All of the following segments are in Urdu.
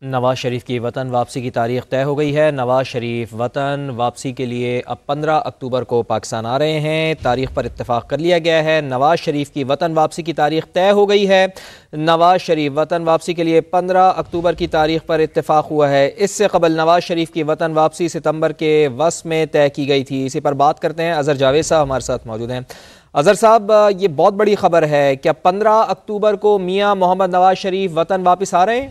نواز شریف کی وطن واپسی کی تاریخ طے ہو گئی ہے۔ نواز شریف وطن واپسی کے لیے اب 15 اکتوبر کو پاکستان آ رہے ہیں۔ تاریخ پر اتفاق کر لیا گیا ہے۔ نواز شریف کی وطن واپسی کی تاریخ طے ہو گئی ہے۔ نواز شریف وطن واپسی کے لیے 15 اکتوبر کی تاریخ پر اتفاق ہوا ہے۔ اس سے قبل نواز شریف کی وطن واپسی ستمبر کے وسط میں طے کی گئی تھی۔ اسی پر بات کرتے ہیں، اظہر جاوید صاحب ہمارے ساتھ موجود ہیں۔ اظہر صاحب، یہ بہت بڑی خبر ہے، کیا 15 اکتوبر کو میاں محمد نواز شریف وطن واپس آ رہے ہیں؟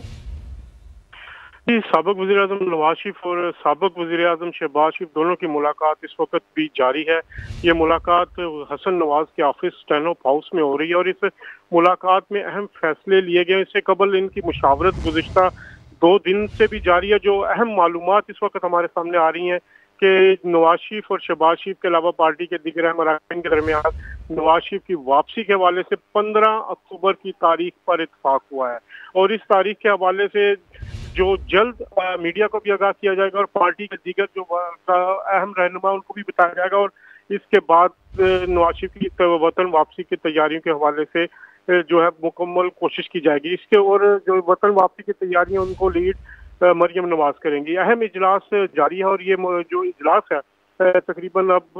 جی، سابق وزیر اعظم نواز شریف اور سابق وزیر اعظم شہباز شریف دونوں کی ملاقات اس وقت بھی جاری ہے۔ یہ ملاقات حسن نواز کے آفس اسٹینوپ ہاؤس میں ہو رہی ہے اور اس ملاقات میں اہم فیصلے لیے گئے۔ اس سے قبل ان کی مشاورت گزشتہ 2 دن سے بھی جاری ہے۔ جو اہم معلومات اس وقت ہمارے سامنے آ رہی ہیں کہ نواز شریف اور شہباز شریف کے علاوہ پارٹی کے دیگر اہم اراکین کے درمیان نواز شریف کی واپسی کے حوالے سے 15 اکتوبر کی تاریخ پر اتفاق ہوا ہے، اور اس تاریخ کے حوالے سے جو جلد میڈیا کو بھی آگاہ کیا جائے گا اور پارٹی کے دیگر جو اہم رہنما ان کو بھی بتایا جائے گا، اور اس کے بعد نواز شریف کی وطن واپسی کی تیاریوں کے حوالے سے جو ہے مکمل کوشش کی جائے گی۔ اس کے اور جو وطن واپسی کی تیاریاں ان کو لیڈ مریم نواز کریں گی۔ اہم اجلاس جاری ہے، اور یہ جو اجلاس ہے تقریباً اب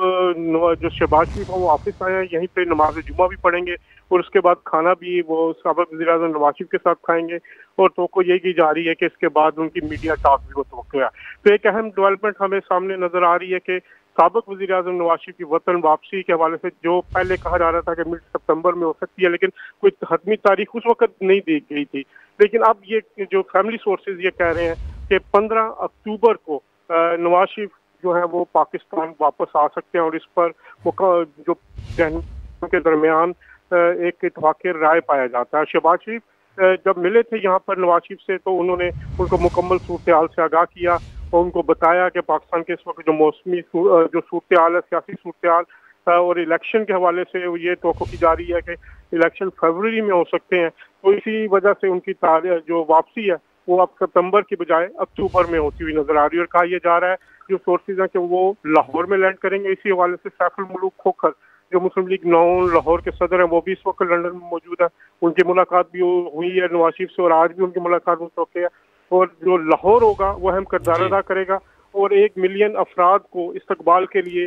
جو شہباز شریف وہ واپس آئے ہیں، یہیں پہ نماز جمعہ بھی پڑھیں گے، اور اس کے بعد کھانا بھی وہ سابق وزیر اعظم نواز شریف کے ساتھ کھائیں گے، اور توقع یہی کی جا رہی ہے کہ اس کے بعد ان کی میڈیا ٹاک بھی وہ توقع ہے۔ تو ایک اہم ڈیولپمنٹ ہمیں سامنے نظر آ رہی ہے کہ سابق وزیر اعظم نواز شریف کی وطن واپسی کے حوالے سے جو پہلے کہا جا رہا تھا کہ مڈ ستمبر میں ہو سکتی ہے، لیکن کوئی حتمی تاریخ اس وقت نہیں دی گئی تھی، لیکن اب یہ جو فیملی سورسز یہ کہہ رہے ہیں کہ 15 اکتوبر کو نواز شریف جو ہے وہ پاکستان واپس آ سکتے ہیں، اور اس پر جو کے درمیان ایک اتفاق رائے پایا جاتا ہے۔ شہباز شریف جب ملے تھے یہاں پر نواز شریف سے، تو انہوں نے ان کو مکمل صورتحال سے آگاہ کیا اور ان کو بتایا کہ پاکستان کے اس وقت جو موسمی جو صورتحال ہے، سیاسی صورتحال اور الیکشن کے حوالے سے یہ توقع کی جا رہی ہے کہ الیکشن فروری میں ہو سکتے ہیں، تو اسی وجہ سے ان کی جو واپسی ہے وہ اب ستمبر کی بجائے اکتوبر میں ہوتی ہوئی نظر آ رہی ہے۔ اور کہا یہ جا رہا ہے جو سورسز ہیں کہ وہ لاہور میں لینڈ کریں گے۔ اسی حوالے سے سیف الملوک کھوکھر جو مسلم لیگ نون لاہور کے صدر ہیں، وہ بھی اس وقت لندن میں موجود ہیں۔ ان کی ملاقات بھی ہوئی ہے نواز شریف سے، اور آج بھی ان کی ملاقات متوقع ہے، اور جو لاہور ہوگا وہ اہم کردار ادا کرے گا، اور 1 ملین افراد کو استقبال کے لیے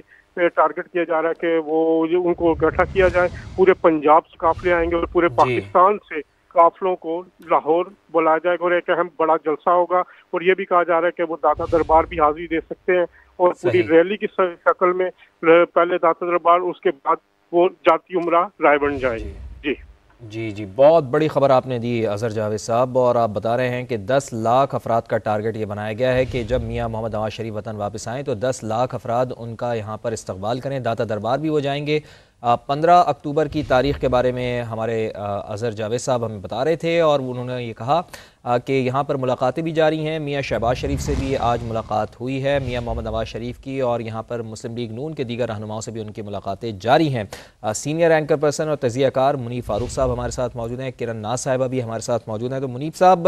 ٹارگٹ کیا جا رہا ہے کہ وہ ان کو اکٹھا کیا جائے۔ پورے پنجاب سے قافلے آئیں گے اور پورے پاکستان سے قافلوں کو لاہور بلایا جائے گا، اور ایک اہم بڑا جلسہ ہوگا، اور یہ بھی کہا جا رہا ہے کہ وہ داتا دربار بھی حاضری دے سکتے ہیں، اور پوری ریلی کی شکل میں پہلے داتا دربار، اس کے بعد وہ جاتی عمرہ رائے بن جائے گی۔ جی بہت بڑی خبر آپ نے دی اظہر جاوید صاحب، اور آپ بتا رہے ہیں کہ 10 لاکھ افراد کا ٹارگٹ یہ بنایا گیا ہے کہ جب میاں محمد نواز شریف وطن واپس آئیں تو 10 لاکھ افراد ان کا یہاں پر استقبال کریں، داتا دربار بھی وہ جائیں گے۔ 15 اکتوبر کی تاریخ کے بارے میں ہمارے اظہر جاوید صاحب ہمیں بتا رہے تھے، اور انہوں نے یہ کہا کہ یہاں پر ملاقاتیں بھی جاری ہیں۔ میاں شہباز شریف سے بھی آج ملاقات ہوئی ہے، میاں محمد نواز شریف کی، اور یہاں پر مسلم لیگ نون کے دیگر رہنماؤں سے بھی ان کی ملاقاتیں جاری ہیں۔ سینئر اینکر پرسن اور تجزیہ کار منیب فاروق صاحب ہمارے ساتھ موجود ہیں، کرن ناز صاحبہ بھی ہمارے ساتھ موجود ہیں۔ تو منیب صاحب،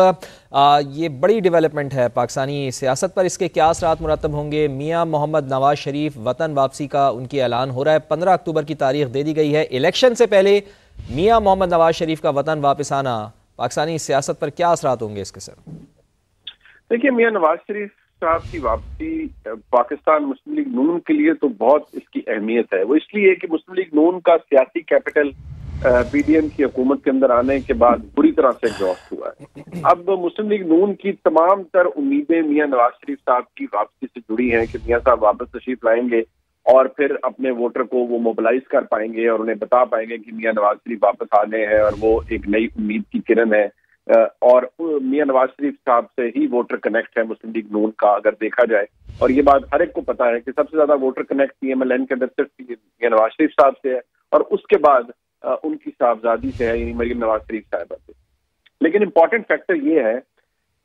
یہ بڑی ڈیولپمنٹ ہے پاکستانی سیاست پر، اس کے کیا اثرات مرتب ہوں گے؟ میاں محمد نواز شریف وطن واپسی کا ان کی اعلان ہو رہا ہے، 15 اکتوبر کی تاریخ دے دی گئی ہے۔ الیکشن سے پہلے میاں محمد نواز شریف کا وطن واپس آنا پاکستانی سیاست پر کیا اثرات ہوں گے اس کے سر؟ دیکھیے، میاں نواز شریف صاحب کی واپسی پاکستان مسلم لیگ نون کے لیے تو بہت اس کی اہمیت ہے۔ وہ اس لیے کہ مسلم لیگ نون کا سیاسی کیپٹل پی ڈی ایم کی حکومت کے اندر آنے کے بعد بری طرح سے ایگزاسٹ ہوا ہے۔ اب مسلم لیگ نون کی تمام تر امیدیں میاں نواز شریف صاحب کی واپسی سے جڑی ہیں کہ میاں صاحب واپس تشریف لائیں گے اور پھر اپنے ووٹر کو وہ موبلائز کر پائیں گے اور انہیں بتا پائیں گے کہ میاں نواز شریف واپس آ گئے ہیں اور وہ ایک نئی امید کی کرن ہے۔ اور میاں نواز شریف صاحب سے ہی ووٹر کنیکٹ ہے مسلم لیگ نون کا، اگر دیکھا جائے، اور یہ بات ہر ایک کو پتا ہے کہ سب سے زیادہ voter connect P M L N کے اندر صرف میاں نواز شریف صاحب سے ہے، اور اس کے بعد ان کی صاحبزادی سے ہے، یعنی مریم نواز شریف صاحبہ سے۔ لیکن امپورٹنٹ فیکٹر یہ ہے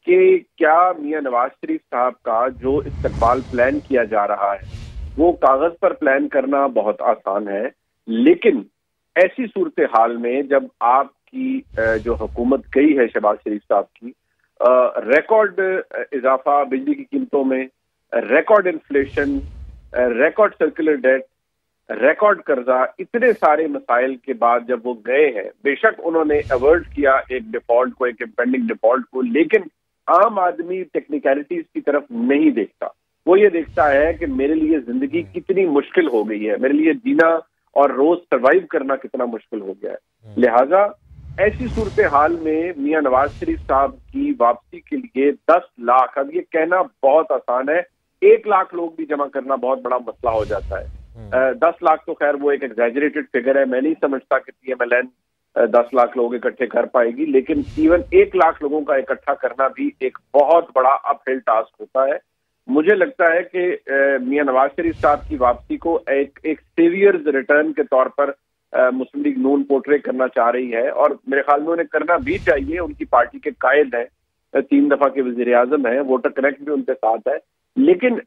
کہ کیا میاں نواز شریف صاحب کا جو استقبال پلان کیا جا رہا ہے وہ کاغذ پر پلان کرنا بہت آسان ہے، لیکن ایسی صورتحال میں جب آپ کی جو حکومت گئی ہے شہباز شریف صاحب کی، ریکارڈ اضافہ بجلی کی قیمتوں میں، record inflation, record circular debt, record قرضہ، اتنے سارے مسائل کے بعد جب وہ گئے ہیں، بے شک انہوں نے ایورٹ کیا ایک ڈیفالٹ کو، ایک امپینڈنگ ڈیفالٹ کو، لیکن عام آدمی ٹیکنیکلٹیز کی طرف نہیں دیکھتا. وہ یہ دیکھتا ہے کہ میرے لیے زندگی کتنی مشکل ہو گئی ہے, میرے لیے جینا اور روز سروائیو کرنا کتنا مشکل ہو گیا ہے. لہٰذا ایسی صورتحال میں میاں نواز شریف صاحب کی واپسی کے لیے 10 لاکھ, اب یہ کہنا بہت آسان ہے, 1 لاکھ لوگ بھی جمع کرنا بہت بڑا مسئلہ ہو جاتا ہے. 10 لاکھ تو خیر وہ ایک ایگزیجریٹڈ فگر ہے, میں نہیں سمجھتا کہ P M L N 10 lakh لوگ اکٹھے کر پائے گی, لیکن ایون 1 لاکھ لوگوں کا اکٹھا کرنا بھی ایک بہت بڑا اپ ہل ٹاسک ہوتا ہے. مجھے لگتا ہے کہ میاں نواز شریف صاحب کی واپسی کو ایک سیویئرز ریٹرن کے طور پر مسلم لیگ نون پورٹرے کرنا چاہ رہی ہے, اور میرے خیال میں انہیں کرنا بھی چاہیے. ان کی پارٹی کے قائد ہیں, 3 دفعہ کے وزیر اعظم ہیں, ووٹر کنیکٹ بھی ان کے ساتھ ہے. لیکن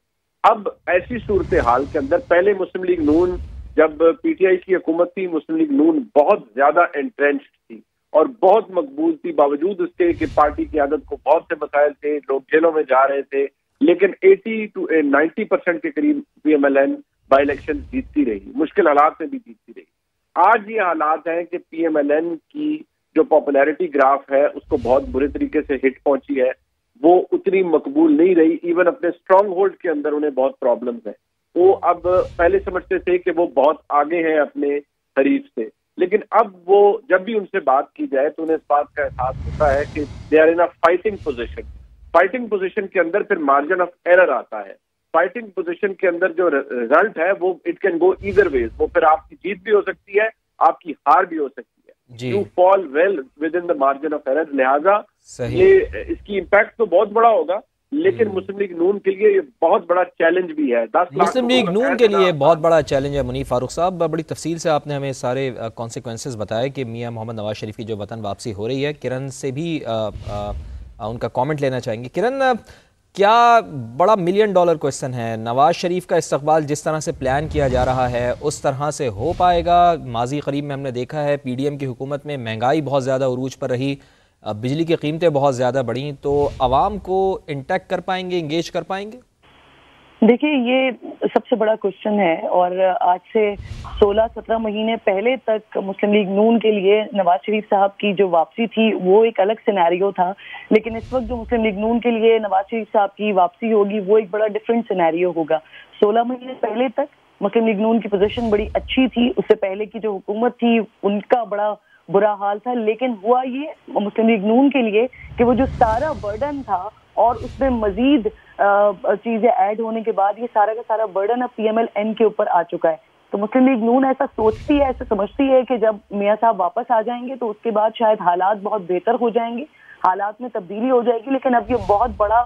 اب ایسی صورتحال کے اندر, پہلے مسلم لیگ نون جب پی ٹی آئی کی حکومت تھی, مسلم لیگ نون بہت زیادہ انٹرینچڈ تھی اور بہت مقبول تھی, باوجود اس کے کہ پارٹی کی عادت کو بہت سے مسائل تھے, لوگ جیلوں میں جا رہے تھے, لیکن 80 to 90% کے قریب P M L N by election جیتتی رہی, مشکل حالات میں بھی جیتتی رہی. آج یہ حالات ہیں کہ پی ایم ایل این کی جو پاپولیرٹی گراف ہے اس کو بہت برے طریقے سے ہٹ پہنچی ہے, وہ اتنی مقبول نہیں رہی. ایون اپنے اسٹرانگ ہولڈ کے اندر انہیں بہت پرابلمز ہیں. وہ اب پہلے سمجھتے تھے کہ وہ بہت آگے ہیں اپنے حریف سے, لیکن اب وہ جب بھی ان سے بات کی جائے تو انہیں اس بات کا احساس ہوتا ہے کہ they are in a fighting position. Fighting position کے اندر پھر مارجن آف ایرر آتا ہے. فائٹنگ پوزیشن کے اندر جو رزلٹ ہے وہ اٹ کین گو ایدر ویز, وہ پھر آپ کی جیت بھی ہو سکتی ہے, آپ کی ہار بھی ہو سکتی ہے. You fall well within the margin of error. لہٰذا یہ اس کی امپیکٹ تو بہت بڑا ہوگا, لیکن مسلم لیگ نون کے لیے یہ بہت بڑا چیلنج بھی ہے. مسلم لیگ نون کے لیے بہت بڑا چیلنج ہے. منیف فاروق صاحب, بڑی تفصیل سے آپ نے ہمیں سارے کانسیکوینسز بتائے کہ میاں محمد نواز شریف کی جو وطن واپسی ہو رہی ہے. کرن سے بھی ان کا کامنٹ لینا چاہیں گے. کرن, کیا بڑا $1 ملین کویسچن ہے, نواز شریف کا استقبال جس طرح سے پلان کیا جا رہا ہے اس طرح سے ہو پائے گا؟ ماضی قریب میں ہم نے دیکھا ہے پی ڈی ایم کی حکومت میں مہنگائی بہت زیادہ عروج پر رہی, بجلی کی قیمتیں بہت زیادہ بڑھیں, تو عوام کو انٹیکٹ کر پائیں گے, انگیج کر پائیں گے؟ دیکھیے, یہ سب سے بڑا کوشچن ہے, اور آج سے 16-17 مہینے پہلے تک مسلم لیگ نون کے لیے نواز شریف صاحب کی جو واپسی تھی وہ ایک الگ سینیریو تھا, لیکن اس وقت جو مسلم لیگ نون کے لیے نواز شریف صاحب کی واپسی ہوگی وہ ایک بڑا ڈفرینٹ سینیریو ہوگا. 16 مہینے پہلے تک مسلم لیگ نون کی پوزیشن بڑی اچھی تھی, اس سے پہلے کی جو حکومت تھی ان کا بڑا برا حال تھا, لیکن ہوا یہ مسلم لیگ نون کے لیے کہ وہ جو سارا برڈن تھا اور اس میں مزید چیزیں ایڈ ہونے کے بعد یہ سارا کا سارا برڈن اب پی ایم ایل این کے اوپر آ چکا ہے. تو مسلم لیگ نون ایسا سوچتی ہے, ایسا سمجھتی ہے کہ جب میاں صاحب واپس آ جائیں گے تو اس کے بعد شاید حالات بہت بہتر ہو جائیں گے, حالات میں تبدیلی ہو جائے گی. لیکن اب یہ بہت بڑا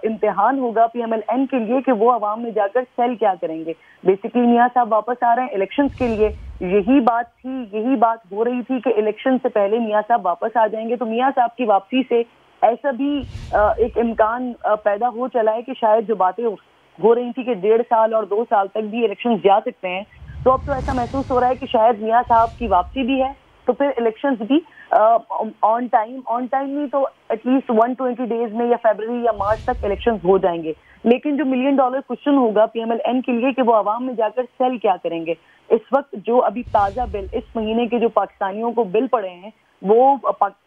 امتحان ہوگا پی ایم ایل این کے لیے کہ وہ عوام میں جا کر سیل کیا کریں گے. بیسیکلی میاں صاحب واپس آ رہے ہیں الیکشنز کے لیے, یہی بات تھی, یہی بات ہو رہی تھی کہ الیکشن سے پہلے میاں صاحب واپس آ جائیں گے. تو میاں صاحب کی واپسی سے ایسا بھی ایک امکان پیدا ہو چلا ہے کہ شاید جو باتیں ہو رہی تھی کہ 1.5 سال اور 2 سال تک بھی الیکشن جا سکتے ہیں, تو اب تو ایسا محسوس ہو رہا ہے کہ شاید میاں صاحب کی واپسی بھی ہے تو پھر الیکشنز بھی آن ٹائم نہیں تو ایٹ لیسٹ 120 ڈیز میں یا فیبرری یا مارچ تک الیکشنز ہو جائیں گے. لیکن جو $1 ملین کوشچن ہوگا پی ایم ایل این کے لیے کہ وہ عوام میں جا کر سیل کیا کریں گے. اس وقت جو ابھی تازہ بل, اس مہینے کے جو پاکستانیوں کو بل پڑے ہیں وہ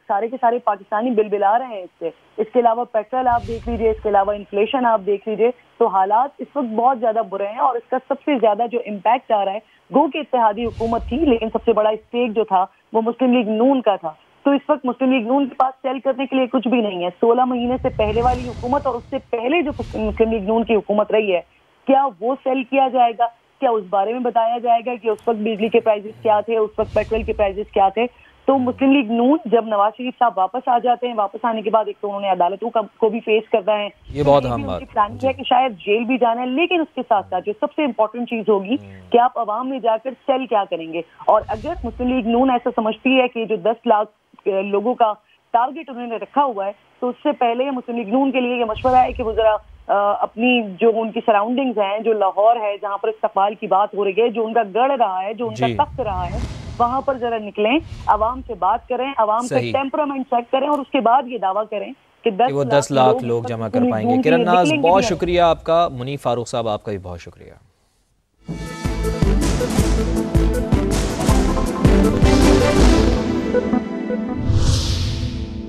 سارے کے سارے پاکستانی بل بلا رہے ہیں اس سے. اس کے علاوہ پیٹرول آپ دیکھ لیجیے, اس کے علاوہ انفلیشن آپ دیکھ لیجیے, تو حالات اس وقت بہت زیادہ برے ہیں. اور اس کا سب سے زیادہ جو امپیکٹ آ رہا ہے, گو کہ اتحادی حکومت تھی لیکن سب سے بڑا اسٹیک جو تھا وہ مسلم لیگ نون کا تھا. تو اس وقت مسلم لیگ نون کے پاس سیل کرنے کے لیے کچھ بھی نہیں ہے. 16 مہینے سے پہلے والی حکومت اور اس سے پہلے جو مسلم لیگ نون کی حکومت رہی ہے, کیا وہ سیل کیا جائے گا؟ کیا اس بارے میں بتایا جائے گا کہ اس وقت بجلی کے پرائزز کیا تھے, اس وقت پیٹرول کے پرائزز کیا تھے؟ تو مسلم لیگ نون جب نواز شریف صاحب واپس آ جاتے ہیں, واپس آنے کے بعد ایک تو انہوں نے عدالتوں کو بھی فیس کرنا ہے, یہ بہت اہم بات ہے کہ شاید جیل بھی جانا ہے. لیکن اس کے ساتھ ساتھ جو سب سے امپورٹنٹ چیز ہوگی کہ آپ عوام میں جا کر سیل کیا کریں گے. اور اگر مسلم لیگ نون ایسا سمجھتی ہے کہ جو 10 لاکھ لوگوں کا ٹارگیٹ انہوں نے رکھا ہوا ہے, تو اس سے پہلے مسلم لیگ نون کے لیے یہ مشورہ ہے کہ وہ ذرا اپنی جو ان کی سراؤنڈنگز ہیں, جو لاہور ہے جہاں پر استقبال کی بات ہو رہی ہے, جو ان کا گڑھ رہا ہے, جو ان کا تخت رہا ہے, وہاں پر ذرا نکلیں, عوام سے بات کریں, عوام کا ٹیمپرامنٹ چیک کریں اور اس کے بعد یہ دعویٰ کریں کہ 10 لاکھ لوگ جمع کر پائیں گے. کرن ناز, بہت شکریہ آپ کا. منیف فاروق صاحب, آپ کا بھی بہت شکریہ.